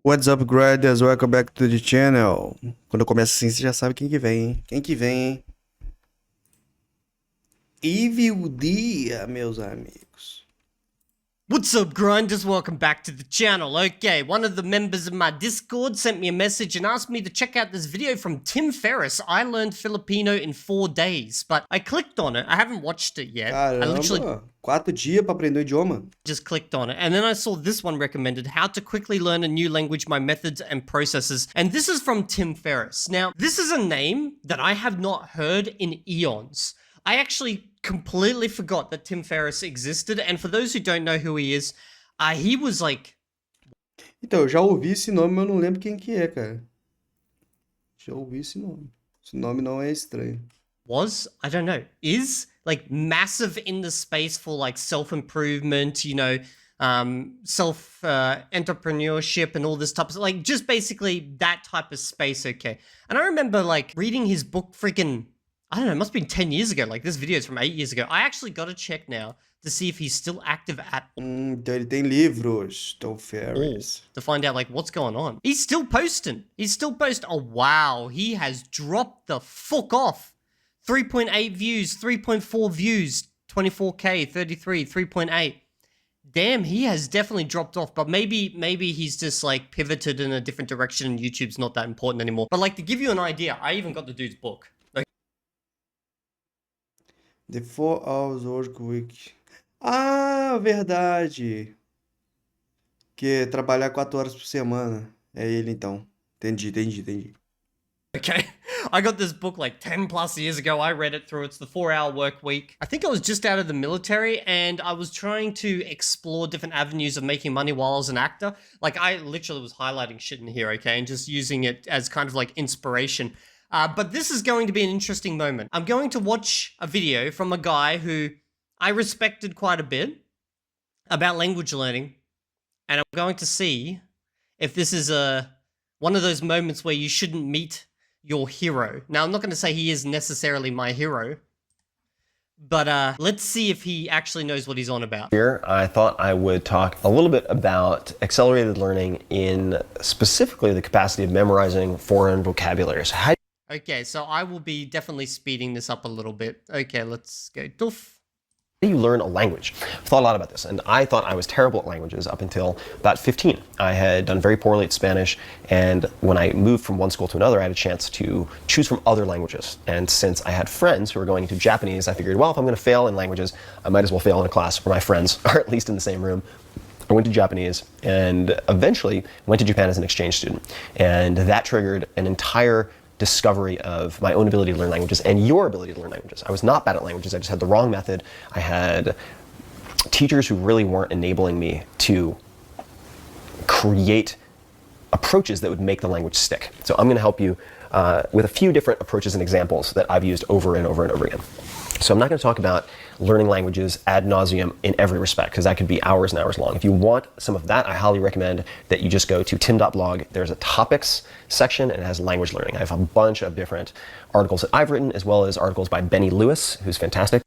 What's up, Grinders? Welcome back to the channel. Quando começa assim, você já sabe quem que vem, hein? Quem que vem, hein? Evil Dia, meus amigos. What's up, grinders? Welcome back to the channel. Okay, one of the members of my Discord sent me a message and asked me to check out this video from Tim Ferriss. I learned Filipino in 4 days, but I clicked on it. I haven't watched it yet. I literally Caramba, 4 dias pra aprender o idioma. just clicked on it, and then I saw this one recommended, how to quickly learn a new language, my methods and processes. And this is from Tim Ferriss. Now, this is a name that I have not heard in eons. I actually completely forgot that Tim Ferriss existed, and for those who don't know who he is, he was like... Então, eu já ouvi esse nome, mas eu não lembro quem que é, cara. Já ouvi esse nome. Esse nome não é estranho. I don't know, is like massive in the space for like self-improvement, self entrepreneurship and all this type of, like, just basically that type of space. Okay. And I remember like reading his book freaking, I don't know, it must have been 10 years ago. Like, this video is from 8 years ago. I actually got to check now to see if he's still active at all. Então ele tem livros, Tom Ferriss. To find out like what's going on. He's still posting. Oh wow, he has dropped the fuck off. 3.8 views, 3.4 views, 24k, 33, 3.8. Damn, he has definitely dropped off, but maybe he's just like pivoted in a different direction and YouTube's not that important anymore. But like, to give you an idea, I even got the dude's book. Like, The 4 Hours Work Week. Ah, verdade. Que é trabalhar 4 horas por semana. É ele então. Entendi. okay, I got this book like 10 plus years ago. I read it through. It's the 4-Hour Work Week. I think I was just out of the military and I was trying to explore different avenues of making money while I was an actor. Like, I literally was highlighting shit in here, okay, and just using it as kind of like inspiration. But this is going to be an interesting moment. I'm going to watch a video from a guy who I respected quite a bit about language learning, and I'm going to see if this is one of those moments where you shouldn't meet your hero. Now, I'm not going to say he is necessarily my hero, but let's see if he actually knows what he's on about. Here, I thought I would talk a little bit about accelerated learning in specifically the capacity of memorizing foreign vocabularies. Okay, so I will be definitely speeding this up a little bit. Okay, let's go. Doof. How do you learn a language? I've thought a lot about this, and I thought I was terrible at languages up until about 15. I had done very poorly at Spanish, and when I moved from one school to another, I had a chance to choose from other languages. And since I had friends who were going into Japanese, I figured, well, if I'm going to fail in languages, I might as well fail in a class where my friends are at least in the same room. I went to Japanese and eventually went to Japan as an exchange student. And that triggered an entire discovery of my own ability to learn languages and your ability to learn languages. I was not bad at languages, I just had the wrong method. I had teachers who really weren't enabling me to create approaches that would make the language stick. So I'm going to help you with a few different approaches and examples that I've used over and over and over again. So I'm not going to talk about learning languages ad nauseum in every respect, because that could be hours and hours long. If you want some of that, I highly recommend that you just go to tim.blog. There's a topics section and it has language learning. I have a bunch of different articles that I've written, as well as articles by Benny Lewis, who's fantastic.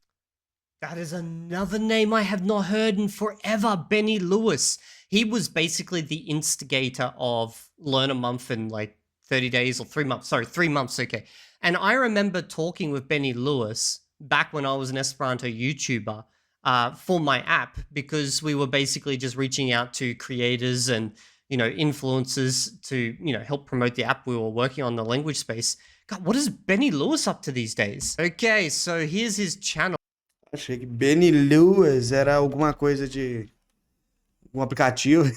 That is another name I have not heard in forever, Benny Lewis. He was basically the instigator of Learn a Month in like 30 days or 3 months. Sorry, 3 months, okay. And I remember talking with Benny Lewis back when I was an Esperanto YouTuber for my app, because we were basically just reaching out to creators and, influencers to, help promote the app we were working on, the language space. God, what is Benny Lewis up to these days? Okay, so here's his channel. Achei que Benny Lewis era alguma coisa de um aplicativo.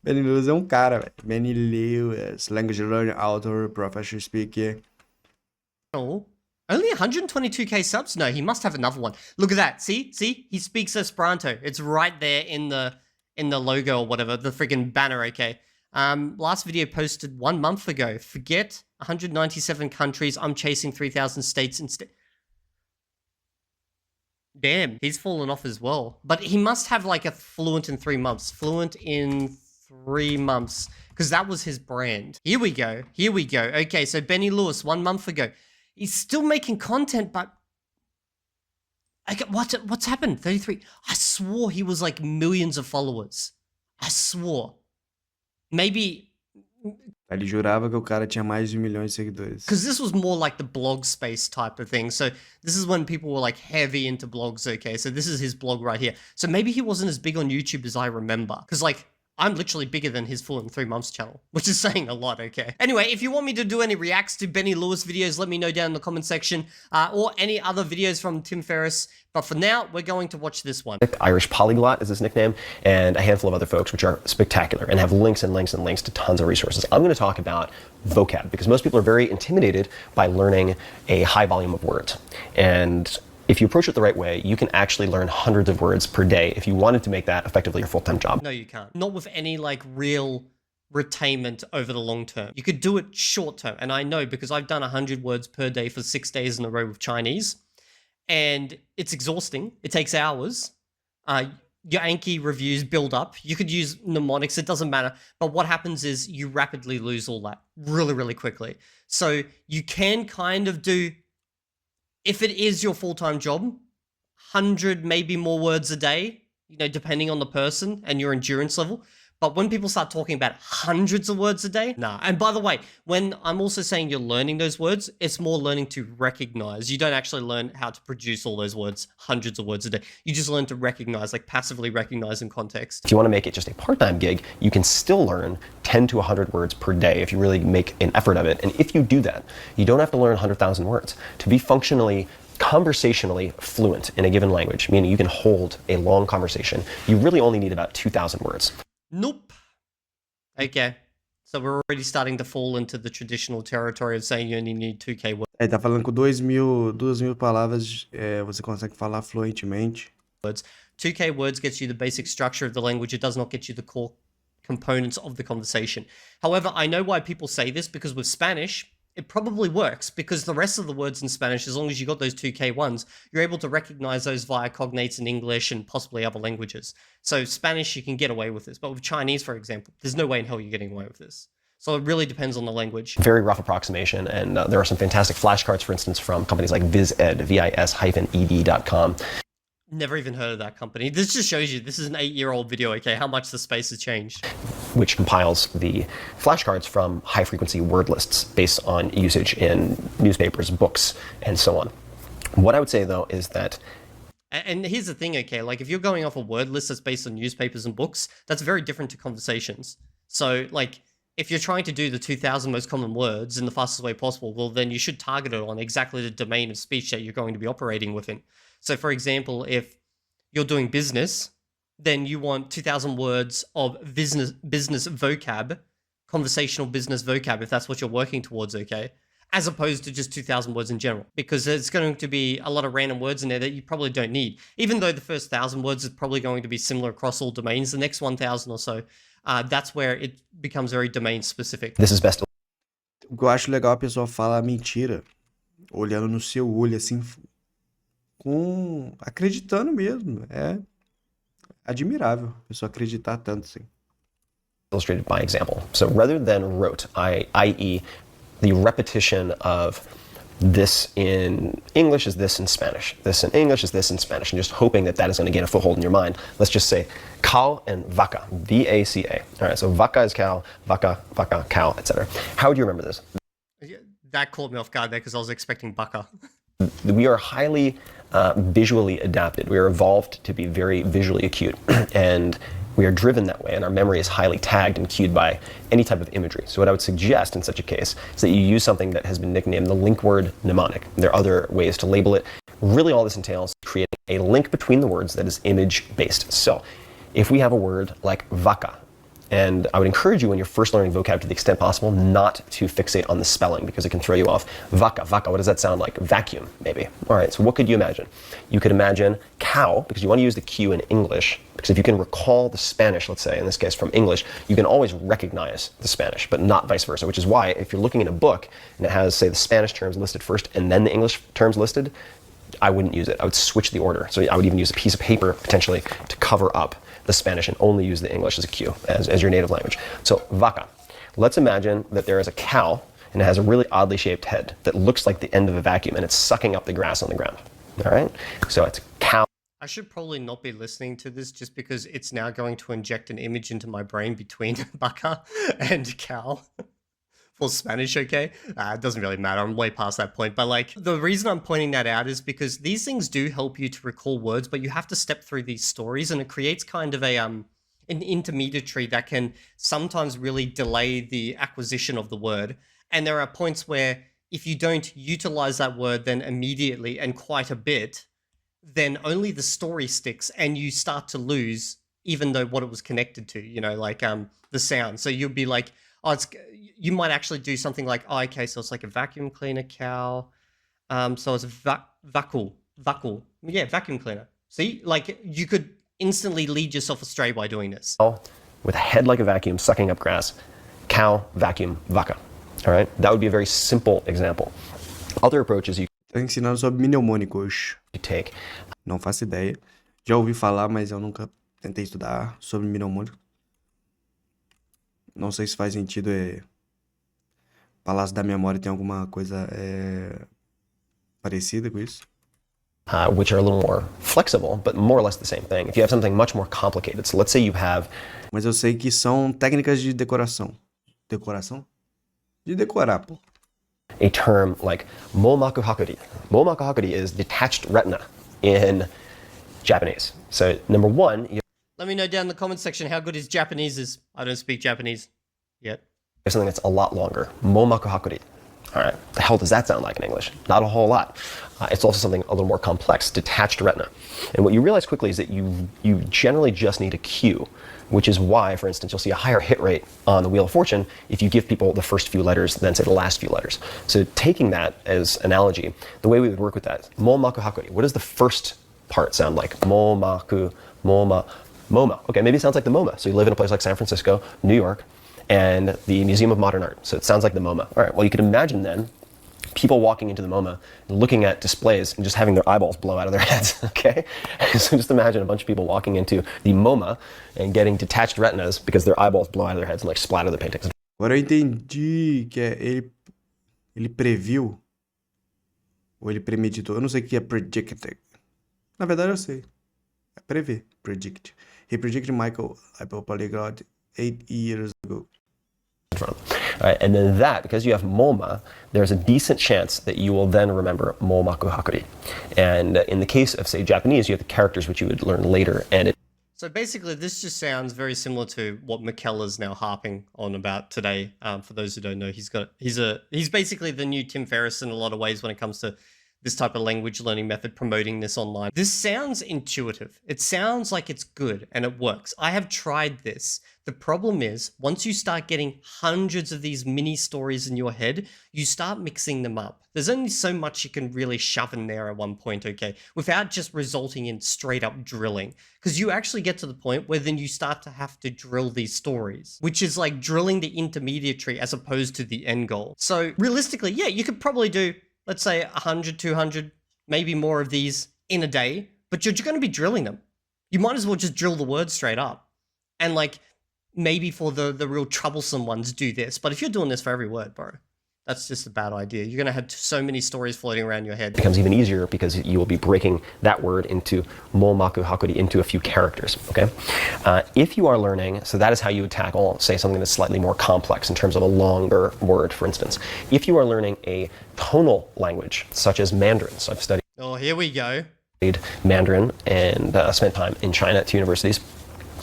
Benny Lewis é um cara, velho. Benny Lewis, language learner, author, professional speaker. Only 122k subs? No, he must have another one. Look at that. See? He speaks Esperanto. It's right there in the logo or whatever, the freaking banner, okay? Last video posted 1 month ago. Forget 197 countries. I'm chasing 3,000 states instead. Damn, he's fallen off as well. But he must have like a fluent in 3 months. Fluent in 3 months. Because that was his brand. Here we go. Okay, so Benny Lewis, 1 month ago. He's still making content, but what's happened? 33. I swore he was like millions of followers. I swore. Maybe Ele jurava que o cara tinha mais de 1 milhão de seguidores. because this was more like the blog space type of thing. So this is when people were like heavy into blogs. Okay, so this is his blog right here. So maybe he wasn't as big on YouTube as I remember, because like I'm literally bigger than his Full in 3 Months channel, which is saying a lot, okay? Anyway, if you want me to do any reacts to Benny Lewis videos, let me know down in the comment section, or any other videos from Tim Ferriss. But for now, we're going to watch this one. Irish Polyglot is his nickname, and a handful of other folks, which are spectacular and have links and links and links to tons of resources. I'm going to talk about vocab because most people are very intimidated by learning a high volume of words. And if you approach it the right way, you can actually learn hundreds of words per day if you wanted to make that effectively your full-time job. No, you can't. Not with any like real retainment over the long term. You could do it short term. And I know because I've done 100 words per day for 6 days in a row with Chinese. And it's exhausting. It takes hours. Your Anki reviews build up. You could use mnemonics. It doesn't matter. But what happens is you rapidly lose all that really, really quickly. So you can kind of do, if it is your full-time job, 100, maybe more words a day, you know, depending on the person and your endurance level. But when people start talking about hundreds of words a day, nah. And by the way, when I'm also saying you're learning those words, it's more learning to recognize. You don't actually learn how to produce all those words, hundreds of words a day. You just learn to recognize, like passively recognize in context. If you want to make it just a part-time gig, you can still learn 10 to 100 words per day if you really make an effort of it. And if you do that, you don't have to learn 100,000 words. To be functionally conversationally fluent in a given language, meaning you can hold a long conversation, you really only need about 2,000 words. Nope. Okay. So we're already starting to fall into the traditional territory of saying you only need 2K words. Ele tá falando com 2.000 palavras, você consegue falar fluentemente. 2K words gets you the basic structure of the language. It does not get you the core components of the conversation. However, I know why people say this, because with Spanish, it probably works, because the rest of the words in Spanish, as long as you got those 2K ones, you're able to recognize those via cognates in English and possibly other languages. So Spanish, you can get away with this. But with Chinese, for example, there's no way in hell you're getting away with this. So it really depends on the language. Very rough approximation, and there are some fantastic flashcards, for instance, from companies like VizEd, VIS-ED.com. Never even heard of that company. This just shows you, this is an 8-year-old video, okay, how much the space has changed. Which compiles the flashcards from high-frequency word lists based on usage in newspapers, books, and so on. What I would say, though, is that... And here's the thing, okay, like if you're going off a word list that's based on newspapers and books, that's very different to conversations. So, like, if you're trying to do the 2,000 most common words in the fastest way possible, well, then you should target it on exactly the domain of speech that you're going to be operating within. So, for example, if you're doing business, then you want 2,000 words of business vocab, conversational business vocab, if that's what you're working towards, okay? As opposed to just 2,000 words in general, because there's going to be a lot of random words in there that you probably don't need. Even though the first 1,000 words is probably going to be similar across all domains, the next 1,000 or so, that's where it becomes very domain specific. This is best. O que eu acho legal é a pessoa falar mentira, olhando no seu olho, assim, acreditando mesmo. É admirável a pessoa acreditar tanto, assim. Illustrated by example. So rather than rote, i.e. the repetition of this in English is this in Spanish, this in English is this in Spanish, and just hoping that that is going to gain a foothold in your mind. Let's just say cow and vaca, V-A-C-A. All right, so vaca is cow, vaca, cow, etc. How would you remember this? That caught me off guard there because I was expecting baka. We are highly visually adapted. We are evolved to be very visually acute, and we are driven that way, and our memory is highly tagged and cued by any type of imagery. So what I would suggest in such a case is that you use something that has been nicknamed the link word mnemonic. There are other ways to label it. Really all this entails creating a link between the words that is image-based. So if we have a word like vaca, and I would encourage you when you're first learning vocab to the extent possible not to fixate on the spelling because it can throw you off. Vaca, what does that sound like? Vacuum, maybe. All right, so what could you imagine? You could imagine cow, because you want to use the Q in English, because if you can recall the Spanish, let's say, in this case from English, you can always recognize the Spanish, but not vice versa, which is why if you're looking in a book and it has, say, the Spanish terms listed first and then the English terms listed, I wouldn't use it. I would switch the order. So I would even use a piece of paper potentially to cover up the Spanish and only use the English as a cue, as your native language. So vaca. Let's imagine that there is a cow and it has a really oddly shaped head that looks like the end of a vacuum and it's sucking up the grass on the ground. All right? So it's cow. I should probably not be listening to this just because it's now going to inject an image into my brain between Baka and Cal. For Spanish, okay? It doesn't really matter. I'm way past that point. But like, the reason I'm pointing that out is because these things do help you to recall words, but you have to step through these stories, and it creates kind of an intermediary that can sometimes really delay the acquisition of the word. And there are points where if you don't utilize that word then immediately and quite a bit, then only the story sticks and you start to lose even though what it was connected to, you know, like the sound. So you'll be like, oh, you might actually do something like, oh, okay, so it's like a vacuum cleaner cow. So it's a vacuum. Yeah, vacuum cleaner. See, like you could instantly lead yourself astray by doing this. With a head like a vacuum sucking up grass. Cow, vacuum, vaca. All right? That would be a very simple example. Other approaches you Tá ensinando sobre mnemônicos. take. Não faço ideia. Já ouvi falar, mas eu nunca tentei estudar sobre mnemônico. Não sei se faz sentido. Palácio da Memória tem alguma coisa parecida com isso? Which are a little more flexible, but more or less the same thing. If you have something much more complicated, so let's say you have Mas eu sei que são técnicas de decoração. Decoração? De decorar, pô. a term like momaku hakuri. Momaku hakuri is detached retina in Japanese. So number one, you Let me know down in the comment section how good his Japanese is. I don't speak Japanese yet. have something that's a lot longer. Momaku hakuri. All right, the hell does that sound like in English? Not a whole lot. It's also something a little more complex, detached retina. And what you realize quickly is that you generally just need a cue, which is why, for instance, you'll see a higher hit rate on the Wheel of Fortune if you give people the first few letters than, say, the last few letters. So taking that as analogy, the way we would work with that is momaku hakuri. What does the first part sound like? Momaku, moma, MoMA. Okay, maybe it sounds like the MoMA. So you live in a place like San Francisco, New York, and the Museum of Modern Art. So it sounds like the MoMA. All right, well, you could imagine then people walking into the MoMA, looking at displays and just having their eyeballs blow out of their heads, okay? So just imagine a bunch of people walking into the MoMA and getting detached retinas because their eyeballs blow out of their heads and like splatter the paintings. Agora eu entendi que ele previu ou ele premeditou. Eu não sei o que é predicted. Na verdade eu sei. É prever. Predict. He predicted Michael Apple Polyglot 8 years ago. All right, and then that, because you have MoMA, there's a decent chance that you will then remember Momaku Hakuri. And in the case of, say, Japanese, you have the characters which you would learn later, and it So basically, this just sounds very similar to what Michaela's now harping on about today. For those who don't know, he's basically the new Tim Ferriss in a lot of ways when it comes to this type of language learning method, promoting this online. This sounds intuitive. It sounds like it's good and it works. I have tried this. The problem is, once you start getting hundreds of these mini stories in your head, you start mixing them up. There's only so much you can really shove in there at one point, okay, without just resulting in straight up drilling. Because you actually get to the point where then you start to have to drill these stories, which is like drilling the intermediary as opposed to the end goal. So realistically, yeah, you could probably do, let's say 100, 200, maybe more of these in a day, but you're going to be drilling them. You might as well just drill the words straight up. And like, maybe for the real troublesome ones, do this. But if you're doing this for every word, bro, that's just a bad idea. You're going to have so many stories floating around your head. becomes even easier because you will be breaking that word into Momaku Hakuri, into a few characters, okay? If you are learning, so that is how you would tackle, say, something that's slightly more complex in terms of a longer word, for instance. If you are learning a tonal language, such as Mandarin, so I've studied Oh, here we go. Mandarin and spent time in China at two universities.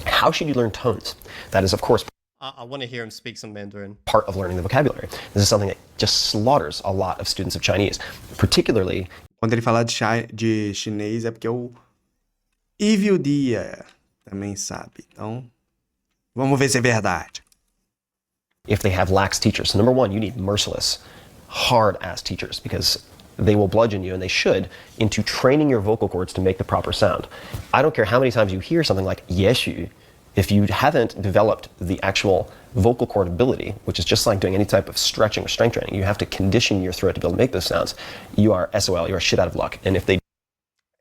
How should you learn tones? That is, of course, I want to hear him speak some Mandarin. part of learning the vocabulary. This is something that just slaughters a lot of students of Chinese, particularly Quando ele falar de chinês é porque o Evil Dia também sabe. Então, vamos ver se é verdade. if they have lax teachers. So number one, you need merciless, hard-ass teachers because they will bludgeon you, and they should, into training your vocal cords to make the proper sound. I don't care how many times you hear something like yeshu, if you haven't developed the actual vocal cord ability, which is just like doing any type of stretching or strength training, you have to condition your throat to be able to make those sounds, you are SOL, you are shit out of luck. And if they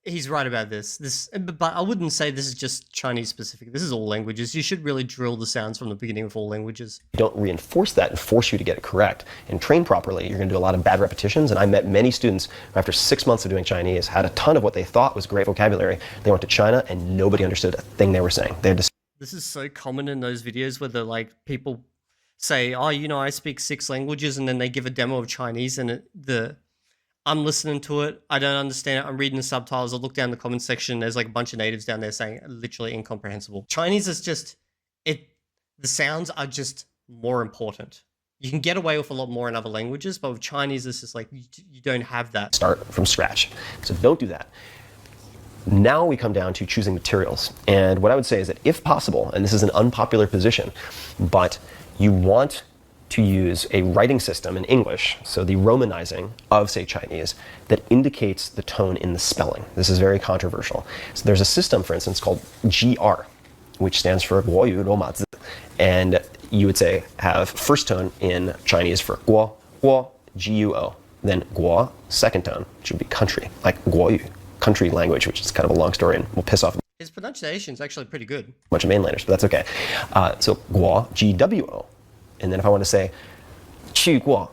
He's right about this. But I wouldn't say this is just Chinese specific. This is all languages. You should really drill the sounds from the beginning of all languages. You don't reinforce that and force you to get it correct and train properly, you're going to do a lot of bad repetitions. And I met many students who, after 6 months of doing Chinese, had a ton of what they thought was great vocabulary. They went to China and nobody understood a thing they were saying. They had to This is so common in those videos where the like people say, "Oh, you know, I speak 6 languages," and then they give a demo of Chinese, and I'm listening to it, I don't understand it, I'm reading the subtitles, I look down the comment section, there's like a bunch of natives down there saying literally incomprehensible. Chinese is just the sounds are just more important. You can get away with a lot more in other languages, but with Chinese, it's just like you don't have that. start from scratch. So don't do that. Now we come down to choosing materials. And what I would say is that if possible, and this is an unpopular position, but you want to use a writing system in English, so the romanizing of, say, Chinese, that indicates the tone in the spelling. This is very controversial. So there's a system, for instance, called GR, which stands for 国语罗马字. And you would say have first tone in Chinese for 国, G-U-O. Then 国, second tone, which would be country, like 国语, country language, which is kind of a long story and will piss off His pronunciation is actually pretty good. a bunch of mainlanders, but that's okay. So 国, G-W-O. And then if I want to say 去过,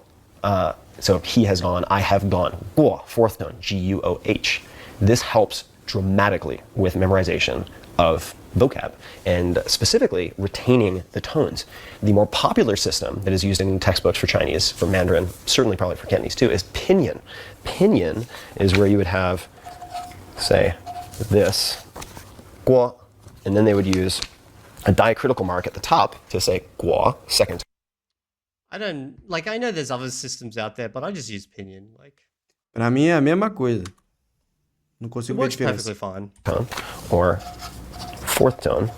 so he has gone, I have gone, 过, fourth tone, G-U-O-H. This helps dramatically with memorization of vocab and specifically retaining the tones. The more popular system that is used in textbooks for Chinese, for Mandarin, certainly probably for Cantonese too, is pinyin. Pinyin is where you would have, say, this, 过, and then they would use a diacritical mark at the top to say 国, second tone. I know there's other systems out there, but I just use Pinyin. Like, Pra mim é a mesma coisa. Não it consigo ver works diferença. perfectly fine. Tone, or fourth tone,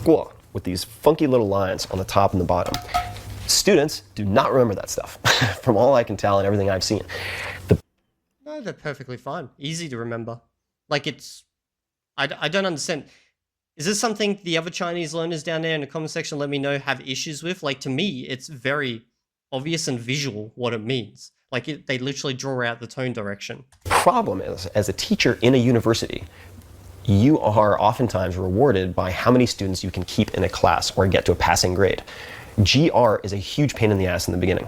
过, with these funky little lines on the top and the bottom. Students do not remember that stuff, from all I can tell and everything I've seen. No, they're perfectly fine. Easy to remember. Like I don't understand. Is this something the other Chinese learners down there in the comment section let me know have issues with? Like, to me, it's very obvious and visual what it means. Like, they literally draw out the tone direction. Problem is, as a teacher in a university, you are oftentimes rewarded by how many students you can keep in a class or get to a passing grade. GR is a huge pain in the ass in the beginning.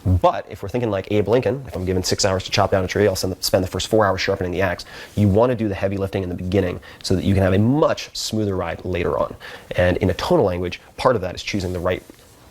But if we're thinking like Abe Lincoln, if I'm given 6 hours to chop down a tree, I'll spend the first 4 hours sharpening the axe. You want to do the heavy lifting in the beginning so that you can have a much smoother ride later on. And in a tonal language, part of that is choosing the right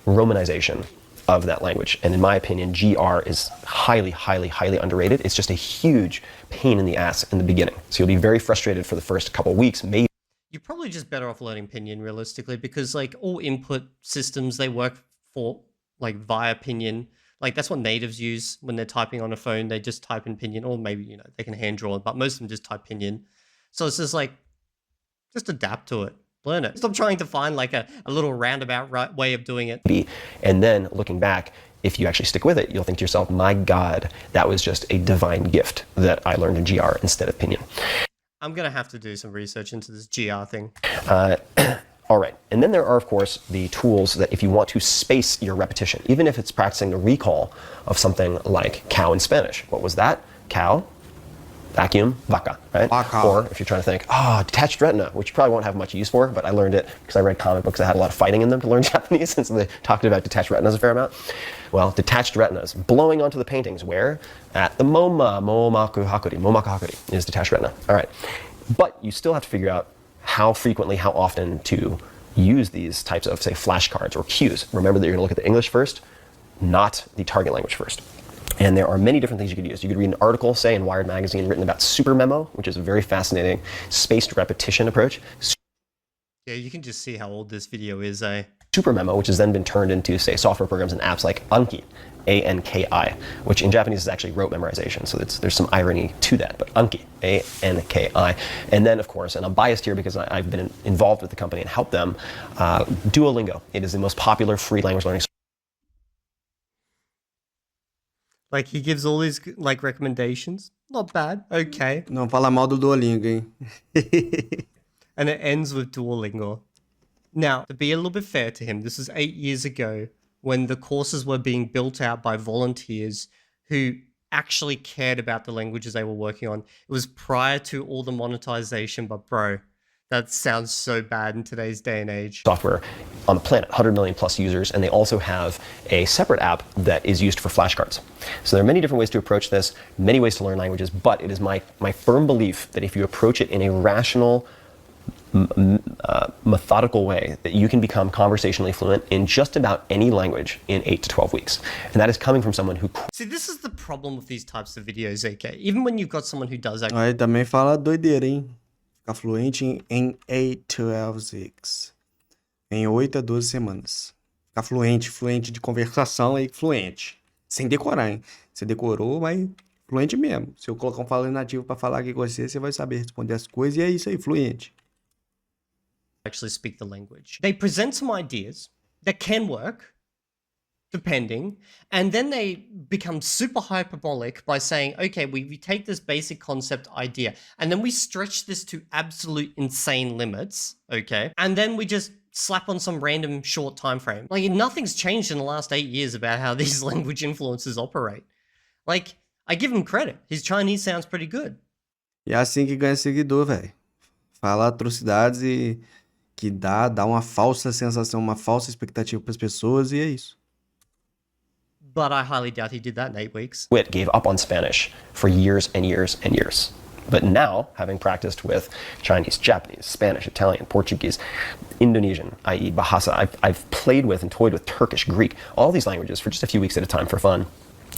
romanization of that language. And in my opinion, GR is highly, highly, highly underrated. It's just a huge pain in the ass in the beginning. So you'll be very frustrated for the first couple of weeks, maybe. You're probably just better off learning Pinyin realistically, because like all input systems, they work for like via Pinyin. Like that's what natives use when they're typing on a phone. They just type in Pinyin, or maybe, you know, they can hand draw it, but most of them just type Pinyin. So it's just like, just adapt to it, learn it. Stop trying to find like a little roundabout right way of doing it. And then looking back, if you actually stick with it, you'll think to yourself, my God, that was just a divine gift that I learned in GR instead of Pinyin. I'm going to have to do some research into this GR thing. All right, and then there are, of course, the tools that if you want to space your repetition, even if it's practicing the recall of something like cow in Spanish. What was that? Cow, vacuum, vaca, right? Vaca. Or if you're trying to think, detached retina, which you probably won't have much use for, but I learned it because I read comic books that had a lot of fighting in them to learn Japanese, since they talked about detached retinas a fair amount. Well, detached retinas, blowing onto the paintings, where? At the MoMA, Momaku Hakuri is detached retina. All right, but you still have to figure out how frequently, how often to use these types of, say, flashcards or cues. Remember that you're going to look at the English first, not the target language first. And there are many different things you could use. You could read an article, say, in Wired Magazine written about Super Memo, which is a very fascinating spaced repetition approach. Yeah, you can just see how old this video is, eh? Super Memo, which has then been turned into, say, software programs and apps like Anki, A-N-K-I, which in Japanese is actually rote memorization, so there's some irony to that, but Anki, A-N-K-I. And then, of course, and I'm biased here because I've been involved with the company and helped them, Duolingo. It is the most popular free language learning. Like, he gives all these, like, recommendations. Not bad. Okay. Não fala mal do Duolingo, hein? And it ends with Duolingo. Now, to be a little bit fair to him, this is 8 years ago when the courses were being built out by volunteers who actually cared about the languages they were working on. It was prior to all the monetization, but bro, that sounds so bad in today's day and age. Software on the planet, 100 million plus users, and they also have a separate app that is used for flashcards. So there are many different ways to approach this, many ways to learn languages, but it is my firm belief that if you approach it in a rational, methodical way, that you can become conversationally fluent in just about any language in 8 to 12 weeks. And that is coming from someone who... See, this is the problem with these types of videos, AK. Even when you've got someone who does Aí também fala doideira, hein? Ficar fluente em 8 to 12 weeks. Em 8 a 12 semanas. Ficar fluente de conversação aí, fluente. Sem decorar, hein? Você decorou, mas fluente mesmo. Se eu colocar um falante nativo pra falar aqui com você, você vai saber responder as coisas e é isso aí, fluente. actually speak the language. They present some ideas that can work, depending, and then they become super hyperbolic by saying, okay, we take this basic concept idea, and then we stretch this to absolute insane limits, okay? And then we just slap on some random short time frame. Like, nothing's changed in the last 8 years about how these language influencers operate. Like, I give him credit. His Chinese sounds pretty good. E é assim que ganha seguidor, velho. Fala atrocidades e que dá uma falsa sensação, uma falsa expectativa para as pessoas e é isso. But I highly doubt he did that in 8 weeks. Wit gave up on Spanish for years and years and years. But now, having practiced with Chinese, Japanese, Spanish, Italian, Portuguese, Indonesian, i.e. Bahasa, I've played with and toyed with Turkish, Greek, all these languages for just a few weeks at a time for fun.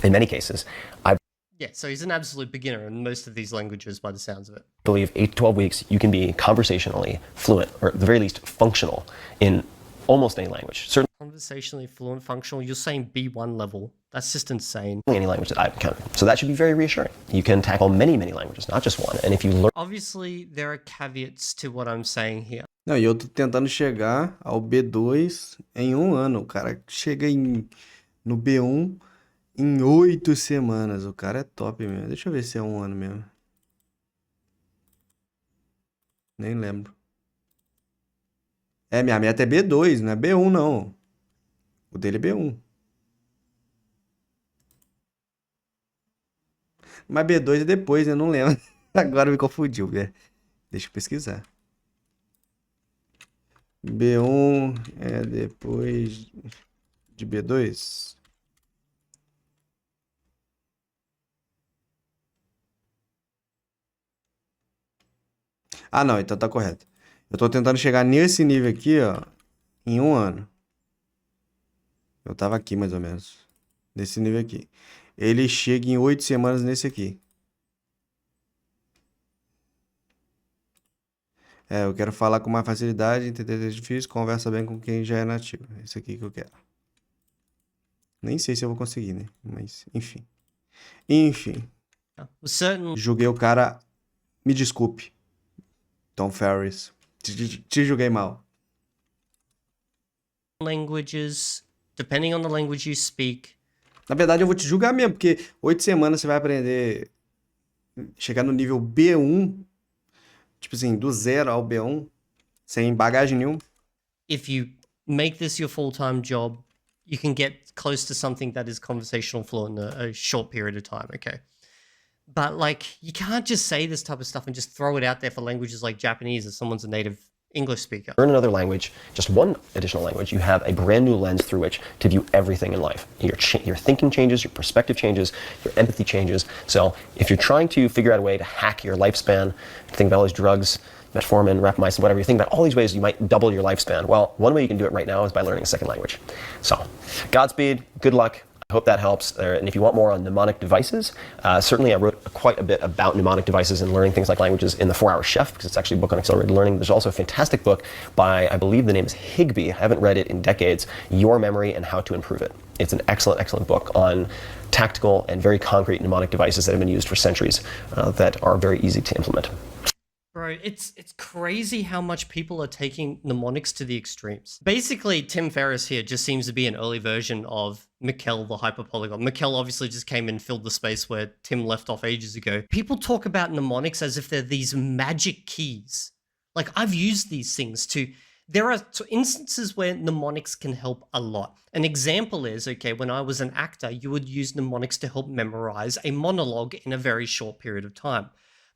In many cases, I Yeah, so he's an absolute beginner in most of these languages by the sounds of it. believe 8 to 12 weeks, you can be conversationally fluent, or at the very least functional, in almost any language. Certainly Conversationally fluent, functional, you're saying B1 level. That's just insane. any language that I've encountered. So that should be very reassuring. You can tackle many, many languages, not just one. And if you learn Obviously, there are caveats to what I'm saying here. Não, e eu tô tentando chegar ao B2 em 1 ano. O cara chega no B1 em 8 semanas. O cara é top mesmo. Deixa eu ver se é 1 ano mesmo. Nem lembro. É, minha meta é B2, não é B1 não. O dele é B1. Mas B2 é depois, eu não lembro. Agora me confundiu, velho. Deixa eu pesquisar. B1 é depois de B2? Ah, não, então tá correto. Eu tô tentando chegar nesse nível aqui, ó, em 1 ano. Eu tava aqui, mais ou menos. Nesse nível aqui. Ele chega em 8 semanas nesse aqui. É, eu quero falar com mais facilidade, entender é difícil, conversa bem com quem já é nativo. É isso aqui que eu quero. Nem sei se eu vou conseguir, né? Mas, enfim. Enfim. With certain Julguei o cara. Me desculpe. Tom Ferris. Te julguei mal. languages, depending on the language you speak, Na verdade, eu vou te julgar mesmo, porque 8 semanas você vai aprender. Chegar no nível B1. Tipo assim, do 0 ao B1. Sem bagagem nenhuma. if you make this your full-time job, you can get close to something that is conversational fluent in a short period of time, okay? But like, you can't just say this type of stuff and just throw it out there for languages like Japanese if someone's a native English speaker. learn another language, just one additional language, you have a brand new lens through which to view everything in life. Your thinking changes, your perspective changes, your empathy changes. So if you're trying to figure out a way to hack your lifespan, think about all these drugs, metformin, rapamycin, whatever, you think about all these ways you might double your lifespan. Well, one way you can do it right now is by learning a second language. So, Godspeed, good luck. I hope that helps. And if you want more on mnemonic devices, certainly I wrote quite a bit about mnemonic devices and learning things like languages in the 4-Hour Chef, because it's actually a book on accelerated learning. There's also a fantastic book by, I believe the name is Higbee. I haven't read it in decades, Your Memory and How to Improve It. It's an excellent, excellent book on tactical and very concrete mnemonic devices that have been used for centuries that are very easy to implement. Bro, it's crazy how much people are taking mnemonics to the extremes. Basically, Tim Ferriss here just seems to be an early version of Mikkel the Hyperpolygon. Mikkel obviously just came and filled the space where Tim left off ages ago. People talk about mnemonics as if they're these magic keys. Like, I've used these things to there are instances where mnemonics can help a lot. An example is, okay, when I was an actor, you would use mnemonics to help memorize a monologue in a very short period of time.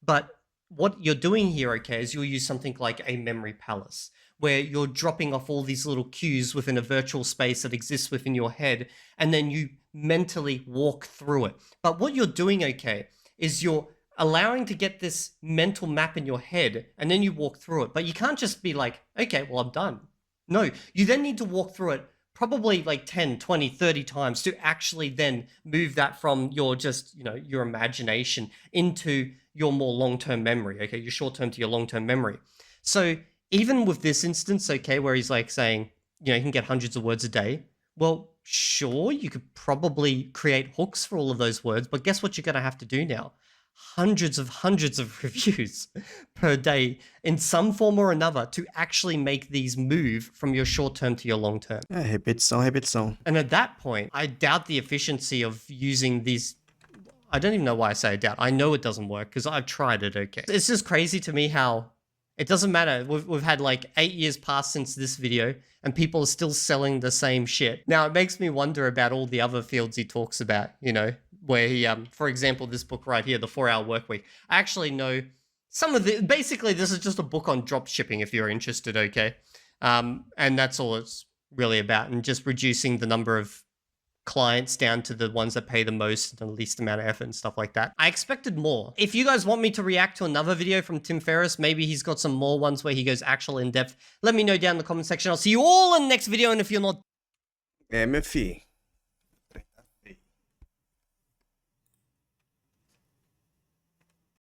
But what you're doing here, okay, is you'll use something like a memory palace, where you're dropping off all these little cues within a virtual space that exists within your head, and then you mentally walk through it. But what you're doing, okay, is you're allowing to get this mental map in your head, and then you walk through it. But you can't just be like, okay, well, I'm done. No, you then need to walk through it probably like 10, 20, 30 times to actually then move that from your just, your imagination into your more long-term memory, okay, your short-term to your long-term memory. So even with this instance, okay, where he's like saying, you can get hundreds of words a day. Well, sure, you could probably create hooks for all of those words, but guess what you're going to have to do now? Hundreds of reviews per day in some form or another to actually make these move from your short term to your long term. Repetição. And at that point, I doubt the efficiency of using these. I don't even know why I say I doubt. I know it doesn't work because I've tried it, okay. It's just crazy to me how it doesn't matter. We've had like 8 years pass since this video and people are still selling the same shit. Now, it makes me wonder about all the other fields he talks about, where he, for example, this book right here, The 4-Hour Workweek. I actually know some of the, basically this is just a book on drop shipping if you're interested, okay? And that's all it's really about, and just reducing the number of clients down to the ones that pay the most and the least amount of effort and stuff like that. I expected more. If you guys want me to react to another video from Tim Ferriss, maybe he's got some more ones where he goes actual in depth, let me know down in the comment section. I'll see you all in the next video, and if you're not... Meu filho.